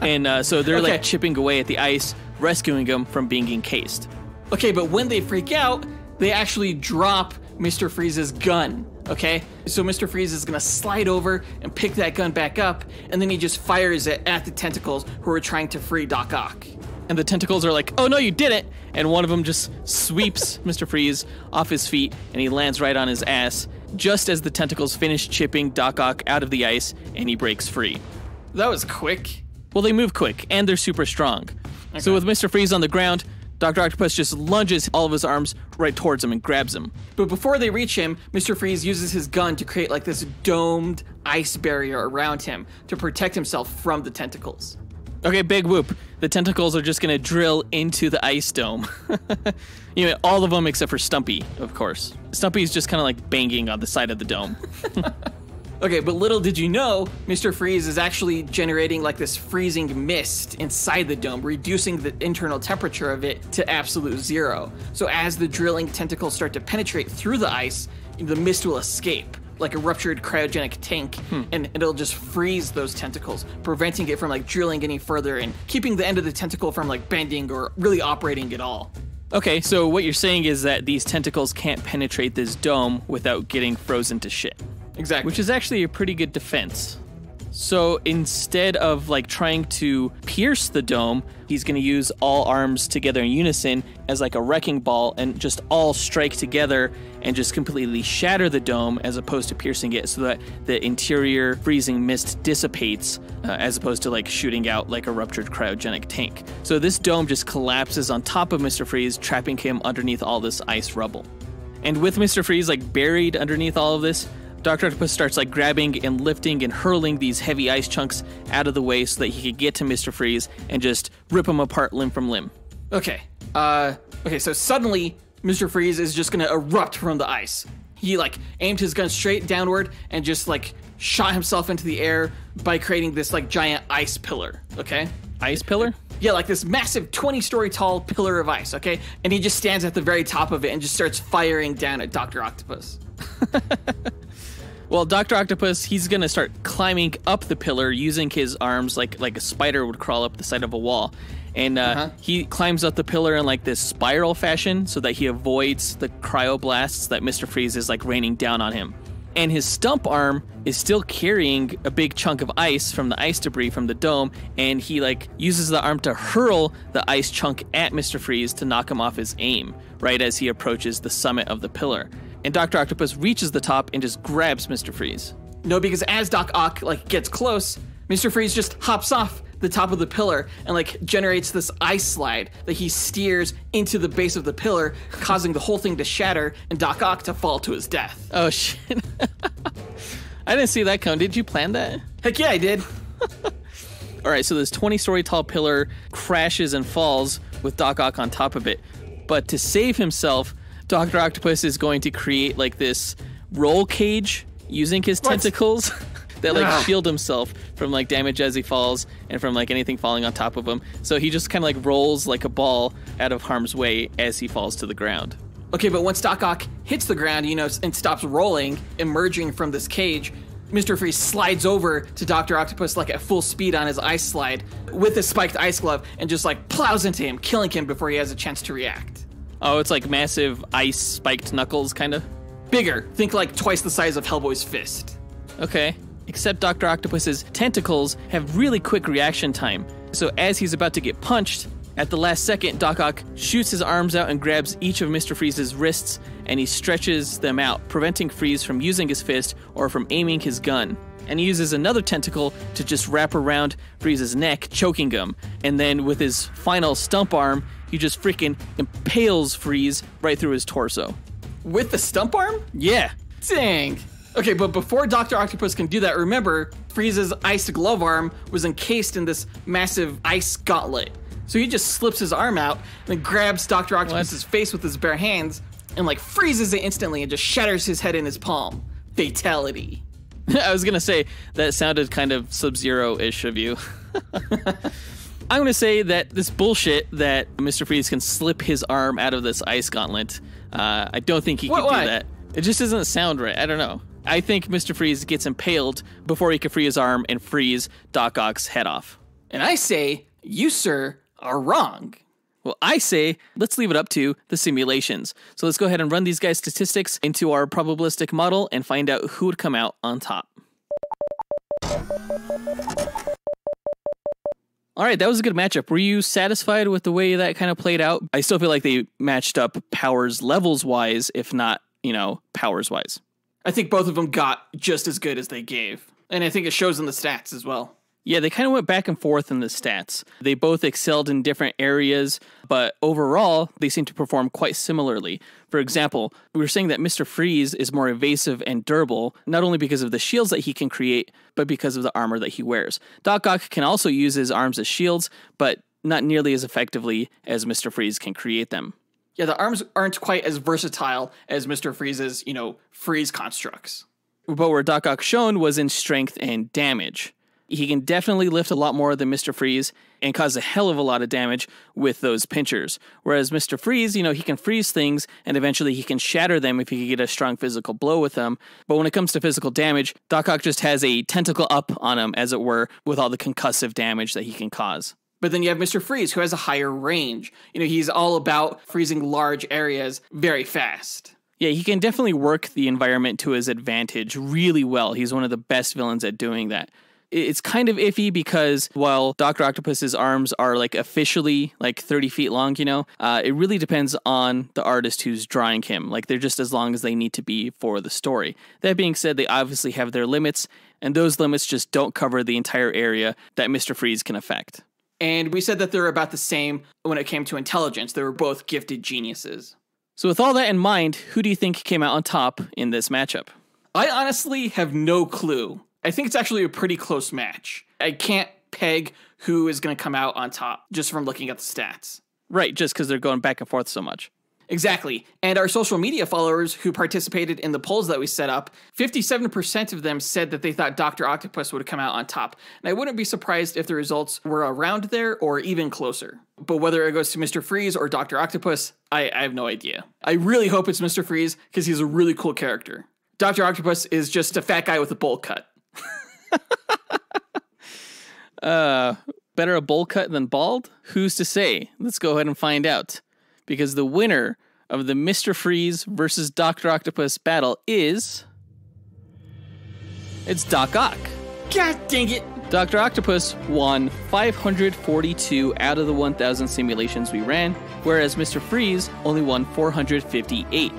And so they're like chipping away at the ice, rescuing him from being encased. Okay, but when they freak out, they actually drop Mr. Freeze's gun. Okay, so Mr. Freeze is gonna slide over and pick that gun back up, and then he just fires it at the tentacles who are trying to free Doc Ock. And the tentacles are like, oh no, you did it! And one of them just sweeps Mr. Freeze off his feet, and he lands right on his ass, just as the tentacles finish chipping Doc Ock out of the ice, and he breaks free. That was quick. Well, they move quick, and they're super strong. Okay. So with Mr. Freeze on the ground, Dr. Octopus just lunges all of his arms right towards him and grabs him. But before they reach him, Mr. Freeze uses his gun to create like this domed ice barrier around him to protect himself from the tentacles. Okay, big whoop. The tentacles are just going to drill into the ice dome. All of them except for Stumpy, of course. Stumpy's just kind of like banging on the side of the dome. Okay, but little did you know, Mr. Freeze is actually generating like this freezing mist inside the dome, reducing the internal temperature of it to absolute zero. So as the drilling tentacles start to penetrate through the ice, the mist will escape like a ruptured cryogenic tank, and it'll just freeze those tentacles, preventing it from like drilling any further and keeping the end of the tentacle from like bending or really operating at all. Okay, so what you're saying is that these tentacles can't penetrate this dome without getting frozen to shit. Exactly. Which is actually a pretty good defense. So instead of like trying to pierce the dome, he's going to use all arms together in unison as like a wrecking ball and just all strike together and just completely shatter the dome as opposed to piercing it, so that the interior freezing mist dissipates as opposed to like shooting out like a ruptured cryogenic tank. So this dome just collapses on top of Mr. Freeze, trapping him underneath all this ice rubble. And with Mr. Freeze like buried underneath all of this, Dr. Octopus starts like grabbing and lifting and hurling these heavy ice chunks out of the way so that he could get to Mr. Freeze and just rip him apart limb from limb. Okay. So suddenly Mr. Freeze is just gonna erupt from the ice. He like aimed his gun straight downward and just like shot himself into the air by creating this like giant ice pillar, okay? Ice pillar? Yeah, like this massive 20-story tall pillar of ice, okay? And he just stands at the very top of it and just starts firing down at Dr. Octopus. Well, Dr. Octopus, he's going to start climbing up the pillar using his arms like a spider would crawl up the side of a wall. And he climbs up the pillar in like this spiral fashion so that he avoids the cryoblasts that Mr. Freeze is like raining down on him. And his stump arm is still carrying a big chunk of ice from the ice debris from the dome, and he like uses the arm to hurl the ice chunk at Mr. Freeze to knock him off his aim right as he approaches the summit of the pillar. And Dr. Octopus reaches the top and just grabs Mr. Freeze. No, because as Doc Ock like gets close, Mr. Freeze just hops off the top of the pillar and like generates this ice slide that he steers into the base of the pillar, causing the whole thing to shatter and Doc Ock to fall to his death. Oh shit. I didn't see that come. Did you plan that? Heck yeah, I did. All right, so this 20-story tall pillar crashes and falls with Doc Ock on top of it. But to save himself, Dr. Octopus is going to create like this roll cage using his tentacles that like shield himself from like damage as he falls and from like anything falling on top of him. So he just kind of like rolls like a ball out of harm's way as he falls to the ground. Okay, but once Doc Ock hits the ground, and stops rolling, emerging from this cage, Mr. Freeze slides over to Dr. Octopus like at full speed on his ice slide with his spiked ice glove and just like plows into him, killing him before he has a chance to react. Oh, it's like massive ice spiked knuckles, kind of? Bigger. Think like twice the size of Hellboy's fist. Okay. Except Dr. Octopus's tentacles have really quick reaction time. So as he's about to get punched, at the last second, Doc Ock shoots his arms out and grabs each of Mr. Freeze's wrists, and he stretches them out, preventing Freeze from using his fist or from aiming his gun. And he uses another tentacle to just wrap around Freeze's neck, choking him. And then with his final stump arm, he just freaking impales Freeze right through his torso. With the stump arm? Yeah. Dang. Okay, but before Dr. Octopus can do that, remember, Freeze's ice glove arm was encased in this massive ice gauntlet. So he just slips his arm out and then grabs Dr. Octopus's face with his bare hands and like freezes it instantly and just shatters his head in his palm. Fatality. I was going to say, that sounded kind of Sub-Zero-ish of you. I'm going to say that this bullshit that Mr. Freeze can slip his arm out of this ice gauntlet, I don't think he can do that. It just doesn't sound right. I don't know. I think Mr. Freeze gets impaled before he can free his arm and freeze Doc Ock's head off. And I say, you, sir, are wrong. Well, I say, let's leave it up to the simulations. So let's go ahead and run these guys' statistics into our probabilistic model and find out who would come out on top. All right, that was a good matchup. Were you satisfied with the way that kind of played out? I still feel like they matched up powers levels-wise, if not, powers-wise. I think both of them got just as good as they gave. And I think it shows in the stats as well. Yeah, they kind of went back and forth in the stats. They both excelled in different areas, but overall, they seem to perform quite similarly. For example, we were saying that Mr. Freeze is more evasive and durable, not only because of the shields that he can create, but because of the armor that he wears. Doc Ock can also use his arms as shields, but not nearly as effectively as Mr. Freeze can create them. Yeah, the arms aren't quite as versatile as Mr. Freeze's, freeze constructs. But where Doc Ock shone was in strength and damage. He can definitely lift a lot more than Mr. Freeze and cause a hell of a lot of damage with those pinchers. Whereas Mr. Freeze, he can freeze things and eventually he can shatter them if he can get a strong physical blow with them. But when it comes to physical damage, Doc Ock just has a tentacle up on him, as it were, with all the concussive damage that he can cause. But then you have Mr. Freeze, who has a higher range. He's all about freezing large areas very fast. Yeah, he can definitely work the environment to his advantage really well. He's one of the best villains at doing that. It's kind of iffy because while Dr. Octopus's arms are officially 30 feet long, it really depends on the artist who's drawing him. They're just as long as they need to be for the story. That being said, they obviously have their limits, and those limits just don't cover the entire area that Mr. Freeze can affect. And we said that they're about the same when it came to intelligence. They were both gifted geniuses. So with all that in mind, who do you think came out on top in this matchup? I honestly have no clue. I think it's actually a pretty close match. I can't peg who is going to come out on top just from looking at the stats. Right, just because they're going back and forth so much. Exactly. And our social media followers who participated in the polls that we set up, 57% of them said that they thought Dr. Octopus would come out on top. And I wouldn't be surprised if the results were around there or even closer. But whether it goes to Mr. Freeze or Dr. Octopus, I have no idea. I really hope it's Mr. Freeze because he's a really cool character. Dr. Octopus is just a fat guy with a bowl cut. Better a bowl cut than bald? Who's to say? Let's go ahead and find out. Because the winner of the Mr. Freeze versus Dr. Octopus battle is... It's Doc Ock. God dang it! Dr. Octopus won 542 out of the 1,000 simulations we ran, whereas Mr. Freeze only won 458.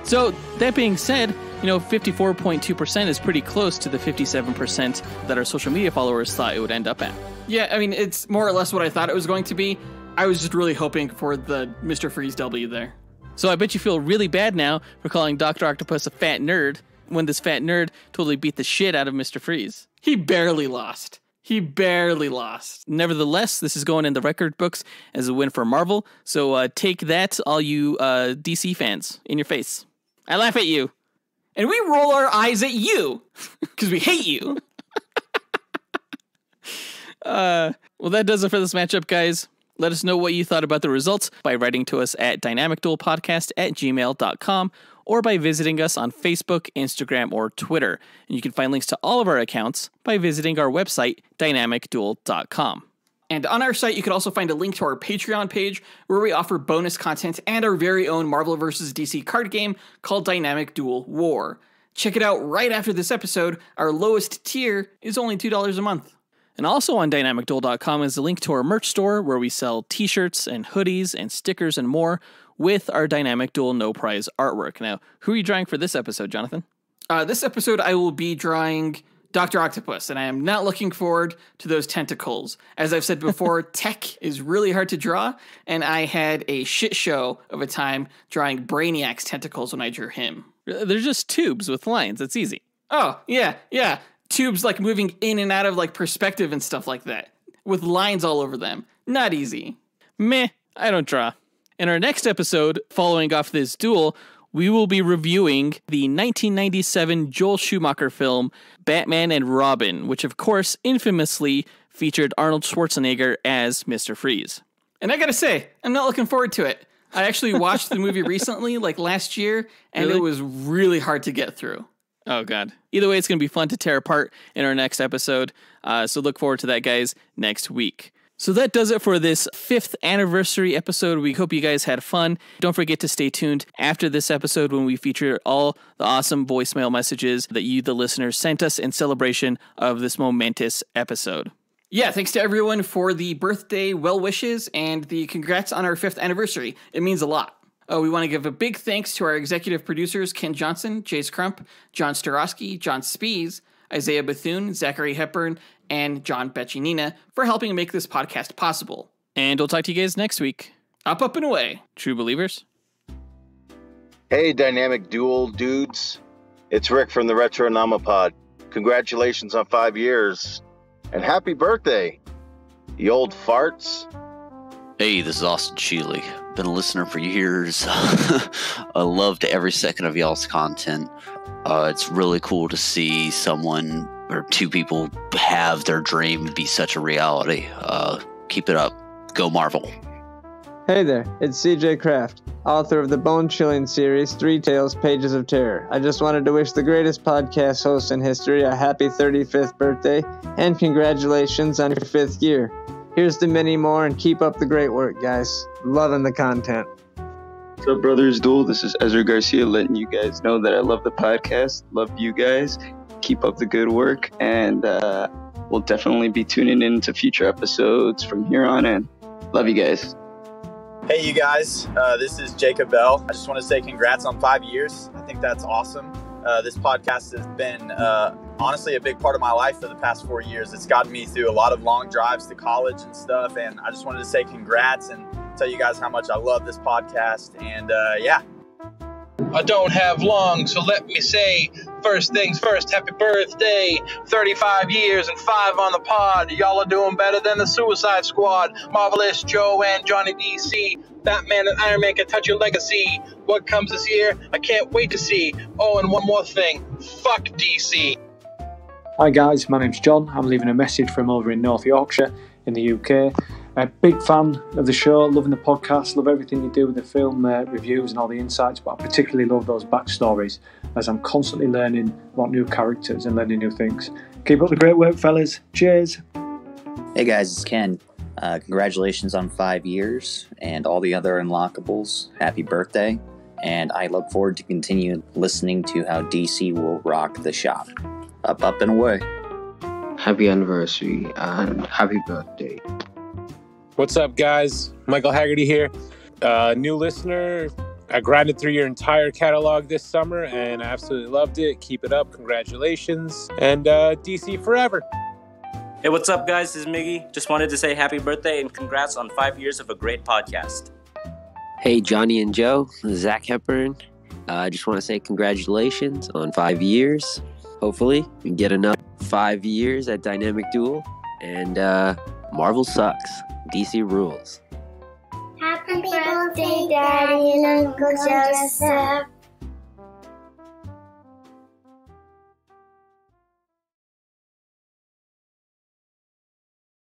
So, that being said, 54.2% is pretty close to the 57% that our social media followers thought it would end up at. Yeah, I mean, it's more or less what I thought it was going to be. I was just really hoping for the Mr. Freeze W there. So I bet you feel really bad now for calling Dr. Octopus a fat nerd when this fat nerd totally beat the shit out of Mr. Freeze. He barely lost. Nevertheless, this is going in the record books as a win for Marvel. So take that, all you DC fans, in your face. I laugh at you. And we roll our eyes at you because we hate you. Well, that does it for this matchup, guys. Let us know what you thought about the results by writing to us at dynamicduelpodcast@gmail.com or by visiting us on Facebook, Instagram, or Twitter. And you can find links to all of our accounts by visiting our website, dynamicduel.com. And on our site, you can also find a link to our Patreon page where we offer bonus content and our very own Marvel vs. DC card game called Dynamic Duel War. Check it out right after this episode. Our lowest tier is only $2 a month. And also on dynamicduel.com is a link to our merch store where we sell t-shirts and hoodies and stickers and more with our Dynamic Duel No Prize artwork. Now, who are you drawing for this episode, Jonathan? This episode, I will be drawing Dr. Octopus, and I am not looking forward to those tentacles. As I've said before, tech is really hard to draw, and I had a shit show of a time drawing Brainiac's tentacles when I drew him. They're just tubes with lines. It's easy. Oh, yeah. Tubes moving in and out of perspective and stuff like that, with lines all over them. Not easy. Meh, I don't draw. In our next episode, following off this duel, we will be reviewing the 1997 Joel Schumacher film, Batman and Robin, which of course infamously featured Arnold Schwarzenegger as Mr. Freeze. And I gotta say, I'm not looking forward to it. I actually watched the movie recently, last year, and Really? It was really hard to get through. Oh, God. Either way, it's going to be fun to tear apart in our next episode. So look forward to that, guys, next week. So that does it for this 5th anniversary episode. We hope you guys had fun. Don't forget to stay tuned after this episode when we feature all the awesome voicemail messages that you, the listeners, sent us in celebration of this momentous episode. Yeah, thanks to everyone for the birthday well wishes and the congrats on our 5th anniversary. It means a lot. We want to give a big thanks to our executive producers, Ken Johnson, Jace Crump, John Starosky, John Spees, Isaiah Bethune, Zachary Hepburn, and John Beccinina for helping make this podcast possible. And we'll talk to you guys next week. Up, and away. True believers. Hey, Dynamic Duel dudes. It's Rick from the Retronomapod. Congratulations on 5 years. And happy birthday, you old farts. Hey, this is Austin Sheely. Been a listener for years. I loved every second of y'all's content. It's really cool to see someone or two people have their dream be such a reality. Keep it up. Go Marvel. Hey there, it's CJ Kraft, author of the bone-chilling series 3 Tales, Pages of Terror. I just wanted to wish the greatest podcast host in history a happy 35th birthday, and congratulations on your 5th year. Here's to many more, and keep up the great work, guys. Loving the content. What's up, Brothers Duel? This is Ezra Garcia letting you guys know that I love the podcast, love you guys, keep up the good work, and we'll definitely be tuning in to future episodes from here on in. Love you guys. Hey, you guys, this is Jacob Bell. I just want to say congrats on 5 years. I think that's awesome. This podcast has been honestly a big part of my life for the past 4 years. It's gotten me through a lot of long drives to college and stuff, and I just wanted to say congrats and tell you guys how much I love this podcast, and yeah. I don't have long, so let me say, first things first, happy birthday, 35 years and 5 on the pod. Y'all are doing better than the Suicide Squad, Marvelous Joe and Johnny DC, Batman and Iron Man can touch your legacy. What comes this year, I can't wait to see. Oh, and one more thing, fuck DC. Hi guys, my name's John. I'm leaving a message from over in North Yorkshire in the UK. A big fan of the show, loving the podcast, love everything you do with the film reviews and all the insights, but I particularly love those backstories as I'm constantly learning about new characters and learning new things. Keep up the great work, fellas. Cheers. Hey guys, it's Ken. Congratulations on 5 years and all the other unlockables. Happy birthday. And I look forward to continue listening to how DC will rock the shop. Up, and away. Happy anniversary and happy birthday. What's up, guys? Michael Haggerty here. New listener. I grinded through your entire catalog this summer, and I absolutely loved it. Keep it up. Congratulations. And DC forever. Hey, what's up, guys? This is Miggy. Just wanted to say happy birthday and congrats on 5 years of a great podcast. Hey, Johnny and Joe. This is Zach Hepburn. I just want to say congratulations on 5 years. Hopefully, we get another 5 years at Dynamic Duel. And Marvel sucks. DC rules. Happy birthday, Daddy and Uncle Joseph.